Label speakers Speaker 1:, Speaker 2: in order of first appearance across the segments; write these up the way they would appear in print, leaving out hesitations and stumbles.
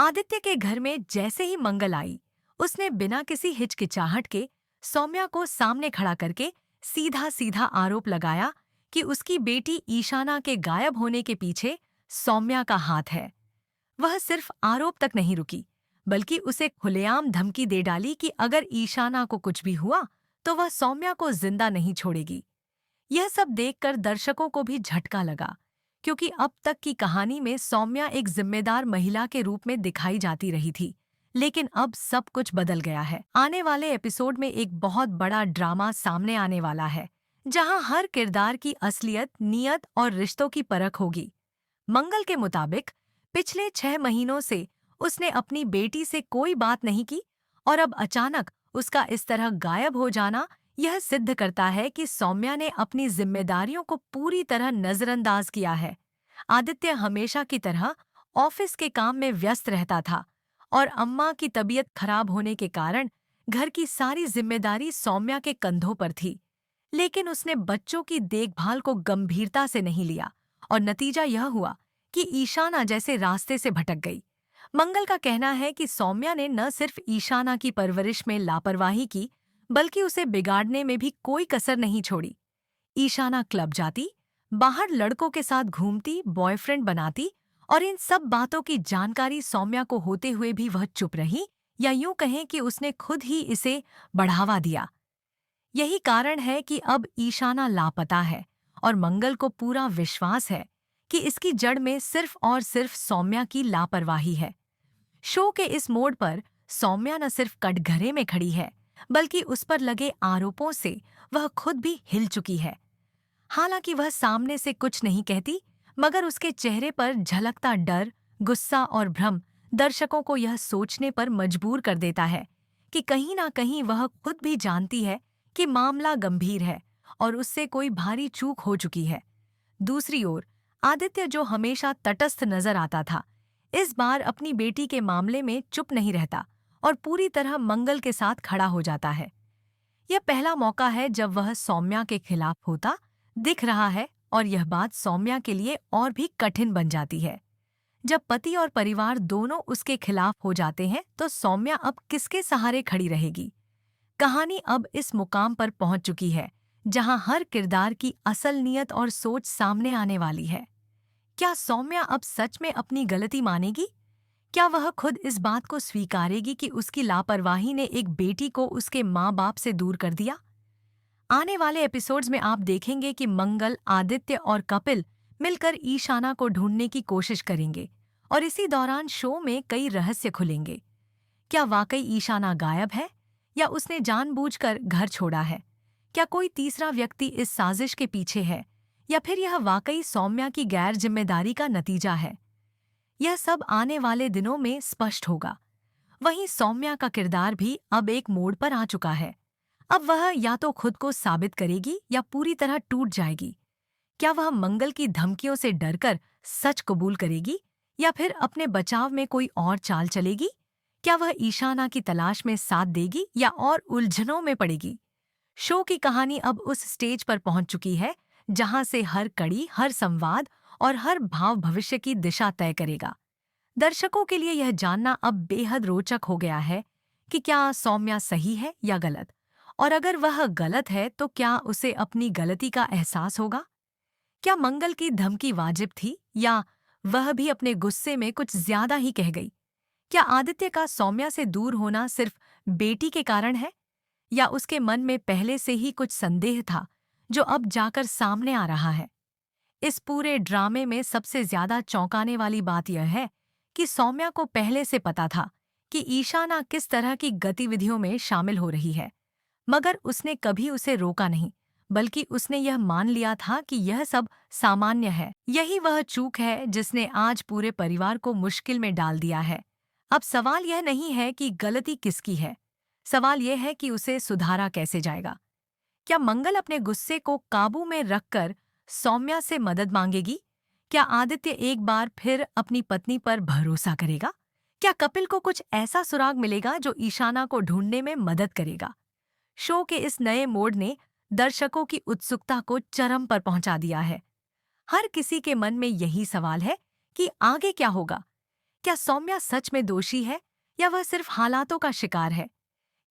Speaker 1: आदित्य के घर में जैसे ही मंगल आई, उसने बिना किसी हिचकिचाहट के सौम्या को सामने खड़ा करके सीधा सीधा आरोप लगाया कि उसकी बेटी ईशाना के गायब होने के पीछे सौम्या का हाथ है। वह सिर्फ आरोप तक नहीं रुकी, बल्कि उसे खुलेआम धमकी दे डाली कि अगर ईशाना को कुछ भी हुआ तो वह सौम्या को जिंदा नहीं छोड़ेगी। यह सब देखकर दर्शकों को भी झटका लगा, क्योंकि अब तक की कहानी में सौम्या एक जिम्मेदार महिला के रूप में दिखाई जाती रही थी। लेकिन अब सब कुछ बदल गया है। आने वाले एपिसोड में एक बहुत बड़ा ड्रामा सामने आने वाला है, जहां हर किरदार की असलियत, नियत और रिश्तों की परख होगी। मंगल के मुताबिक पिछले 6 महीनों से उसने अपनी बेटी से कोई बात नहीं की, और अब अचानक उसका इस तरह गायब हो जाना यह सिद्ध करता है कि सौम्या ने अपनी जिम्मेदारियों को पूरी तरह नजरअंदाज किया है। आदित्य हमेशा की तरह ऑफिस के काम में व्यस्त रहता था, और अम्मा की तबीयत खराब होने के कारण घर की सारी जिम्मेदारी सौम्या के कंधों पर थी। लेकिन उसने बच्चों की देखभाल को गंभीरता से नहीं लिया, और नतीजा यह हुआ कि ईशाना जैसे रास्ते से भटक गई। मंगल का कहना है कि सौम्या ने न सिर्फ ईशाना की परवरिश में लापरवाही की, बल्कि उसे बिगाड़ने में भी कोई कसर नहीं छोड़ी। ईशाना क्लब जाती, बाहर लड़कों के साथ घूमती, बॉयफ्रेंड बनाती, और इन सब बातों की जानकारी सौम्या को होते हुए भी वह चुप रही, या यूं कहें कि उसने खुद ही इसे बढ़ावा दिया। यही कारण है कि अब ईशाना लापता है, और मंगल को पूरा विश्वास है कि इसकी जड़ में सिर्फ और सिर्फ सौम्या की लापरवाही है। शो के इस मोड़ पर सौम्या न सिर्फ कटघरे में खड़ी है, बल्कि उस पर लगे आरोपों से वह खुद भी हिल चुकी है। हालांकि वह सामने से कुछ नहीं कहती, मगर उसके चेहरे पर झलकता डर, गुस्सा और भ्रम दर्शकों को यह सोचने पर मजबूर कर देता है कि कहीं ना कहीं वह खुद भी जानती है कि मामला गंभीर है और उससे कोई भारी चूक हो चुकी है। दूसरी ओर आदित्य, जो हमेशा तटस्थ नजर आता था, इस बार अपनी बेटी के मामले में चुप नहीं रहता और पूरी तरह मंगल के साथ खड़ा हो जाता है। यह पहला मौका है जब वह सौम्या के खिलाफ होता दिख रहा है, और यह बात सौम्या के लिए और भी कठिन बन जाती है। जब पति और परिवार दोनों उसके खिलाफ हो जाते हैं, तो सौम्या अब किसके सहारे खड़ी रहेगी? कहानी अब इस मुकाम पर पहुंच चुकी है जहां हर किरदार की असल नीयत और सोच सामने आने वाली है। क्या सौम्या अब सच में अपनी गलती मानेगी? क्या वह खुद इस बात को स्वीकारेगी कि उसकी लापरवाही ने एक बेटी को उसके माँ-बाप से दूर कर दिया? आने वाले एपिसोड्स में आप देखेंगे कि मंगल, आदित्य और कपिल मिलकर ईशाना को ढूंढने की कोशिश करेंगे, और इसी दौरान शो में कई रहस्य खुलेंगे। क्या वाकई ईशाना गायब है, या उसने जानबूझकर घर छोड़ा है? क्या कोई तीसरा व्यक्ति इस साजिश के पीछे है, या फिर यह वाकई सौम्या की गैर जिम्मेदारी का नतीजा है? यह सब आने वाले दिनों में स्पष्ट होगा। वहीं सौम्या का किरदार भी अब एक मोड़ पर आ चुका है। अब वह या तो खुद को साबित करेगी या पूरी तरह टूट जाएगी। क्या वह मंगल की धमकियों से डरकर सच कबूल करेगी, या फिर अपने बचाव में कोई और चाल चलेगी? क्या वह ईशाना की तलाश में साथ देगी या और उलझनों में पड़ेगी? शो की कहानी अब उस स्टेज पर पहुंच चुकी है जहां से हर कड़ी, हर संवाद और हर भाव भविष्य की दिशा तय करेगा। दर्शकों के लिए यह जानना अब बेहद रोचक हो गया है कि क्या सौम्या सही है या गलत, और अगर वह गलत है तो क्या उसे अपनी गलती का एहसास होगा? क्या मंगल की धमकी वाजिब थी, या वह भी अपने गुस्से में कुछ ज्यादा ही कह गई? क्या आदित्य का सौम्या से दूर होना सिर्फ बेटी के कारण है, या उसके मन में पहले से ही कुछ संदेह था जो अब जाकर सामने आ रहा है? इस पूरे ड्रामे में सबसे ज्यादा चौंकाने वाली बात यह है कि सौम्या को पहले से पता था कि ईशाना किस तरह की गतिविधियों में शामिल हो रही है, मगर उसने कभी उसे रोका नहीं, बल्कि उसने यह मान लिया था कि यह सब सामान्य है। यही वह चूक है जिसने आज पूरे परिवार को मुश्किल में डाल दिया है। अब सवाल यह नहीं है कि गलती किसकी है, सवाल यह है कि उसे सुधारा कैसे जाएगा। क्या मंगल अपने गुस्से को काबू में रखकर सौम्या से मदद मांगेगी? क्या आदित्य एक बार फिर अपनी पत्नी पर भरोसा करेगा? क्या कपिल को कुछ ऐसा सुराग मिलेगा जो ईशाना को ढूंढने में मदद करेगा? शो के इस नए मोड़ ने दर्शकों की उत्सुकता को चरम पर पहुंचा दिया है। हर किसी के मन में यही सवाल है कि आगे क्या होगा। क्या सौम्या सच में दोषी है या वह सिर्फ हालातों का शिकार है?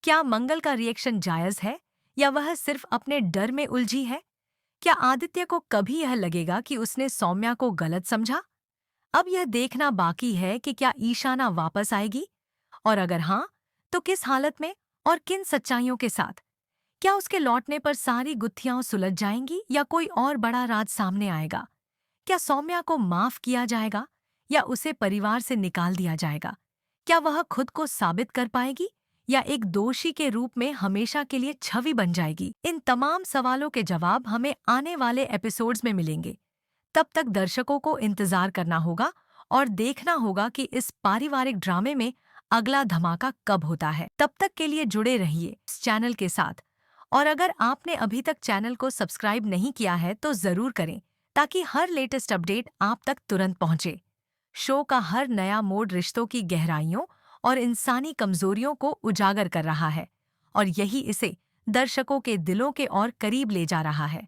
Speaker 1: क्या मंगल का रिएक्शन जायज है या वह सिर्फ अपने डर में उलझी है? क्या आदित्य को कभी यह लगेगा कि उसने सौम्या को गलत समझा? अब यह देखना बाकी है कि क्या ईशाना वापस आएगी, और अगर हाँ, तो किस हालत में और किन सच्चाइयों के साथ? क्या उसके लौटने पर सारी गुत्थियां सुलझ जाएंगी या कोई और बड़ा राज सामने आएगा? क्या सौम्या को माफ किया जाएगा या उसे परिवार से निकाल दिया जाएगा? क्या वह खुद को साबित कर पाएगी या एक दोषी के रूप में हमेशा के लिए छवि बन जाएगी? इन तमाम सवालों के जवाब हमें आने वाले एपिसोड्स में मिलेंगे। तब तक दर्शकों को इंतजार करना होगा और देखना होगा कि इस पारिवारिक ड्रामे में अगला धमाका कब होता है। तब तक के लिए जुड़े रहिए इस चैनल के साथ। और अगर आपने अभी तक चैनल को सब्सक्राइब नहीं किया है तो जरूर करें, ताकि हर लेटेस्ट अपडेट आप तक तुरंत पहुंचे। शो का हर नया मोड़ रिश्तों की गहराइयों और इंसानी कमजोरियों को उजागर कर रहा है, और यही इसे दर्शकों के दिलों के और करीब ले जा रहा है।